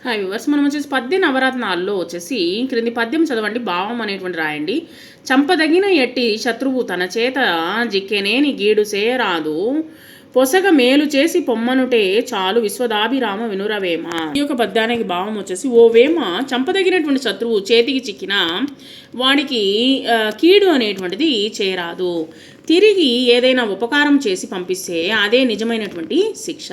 Hi viewers, మనం వచ్చేసి పద్య నవరత్నాల్లో వచ్చేసి క్రింది పద్యం చదవండి, భావం అనేటువంటి రాయండి. చంపదగిన ఎట్టి శత్రువు తన చేత జిక్కెనేని గీడు చేయరాదు, పొసగ మేలు చేసి పొమ్మనుటే చాలు విశ్వదాభిరామ వినురవేమ. ఈ యొక్క పద్యానికి భావం వచ్చేసి, ఓ వేమ, చంపదగినటువంటి శత్రువు చేతికి చిక్కిన వాడికి కీడు అనేటువంటిది చేయరాదు. తిరిగి ఏదైనా ఉపకారం చేసి పంపిస్తే అదే నిజమైనటువంటి శిక్ష.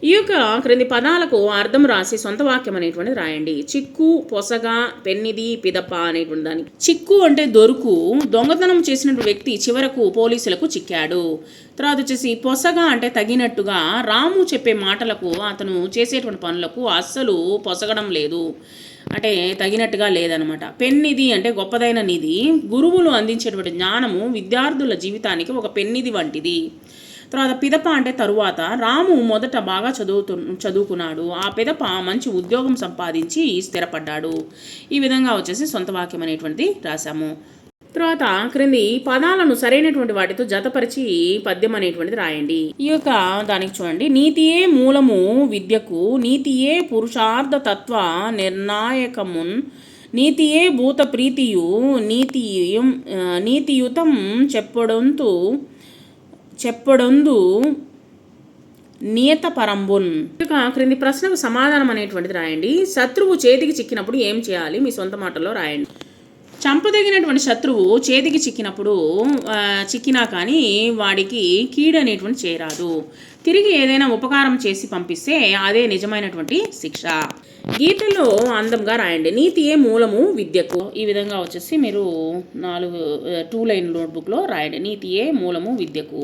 ఈ యొక్క క్రింది పదాలకు అర్థం రాసి సొంత వాక్యం అనేటువంటిది రాయండి. చిక్కు, పొసగ, పెన్నిది, పిదప అనేటువంటి దానికి. చిక్కు అంటే దొరుకు, దొంగతనం చేసినటువంటి వ్యక్తి చివరకు పోలీసులకు చిక్కాడు. తర్వాత వచ్చేసి పొసగ అంటే తగినట్టుగా, రాము చెప్పే మాటలకు అతను చేసేటువంటి పనులకు అస్సలు పొసగడం లేదు, అంటే తగినట్టుగా లేదనమాట. పెన్నిధి అంటే గొప్పదైన నిధి, గురువులు అందించేటువంటి జ్ఞానము విద్యార్థుల జీవితానికి ఒక పెన్నిధి వంటిది. తర్వాత పిదప అంటే తరువాత, రాము మొదట బాగా చదువుకున్నాడు, ఆ పిదప మంచి ఉద్యోగం సంపాదించి స్థిరపడ్డాడు. ఈ విధంగా వచ్చేసి సొంత వాక్యం అనేటువంటిది రాశాము. తర్వాత క్రింది పదాలను సరైనటువంటి వాటితో జతపరిచి పద్యం అనేటువంటిది రాయండి. ఈ యొక్క దానికి చూడండి. నీతియే మూలము విద్యకు, నీతియే పురుషార్థ తత్వ నిర్ణాయకమున్, నీతియే భూత ప్రీతియు, నీతియుతం చెప్పడొందు నియత పరంబున్. ఇక క్రింది ప్రశ్నకు సమాధానం అనేటువంటిది రాయండి. శత్రువు చేతికి చిక్కినప్పుడు ఏం చేయాలి? మీ సొంత మాటల్లో రాయండి. చంపదగినటువంటి శత్రువు చేతికి చిక్కినా కానీ వాడికి కీడు అనేటువంటి చేయరాదు. తిరిగి ఏదైనా ఉపకారం చేసి పంపిస్తే అదే నిజమైనటువంటి శిక్ష. గీతలో అందంగా రాయండి. నీతియే మూలము విద్యకు. ఈ విధంగా వచ్చేసి మీరు 2 లైన్ నోట్బుక్లో రాయండి. నీతియే మూలము విద్యకు.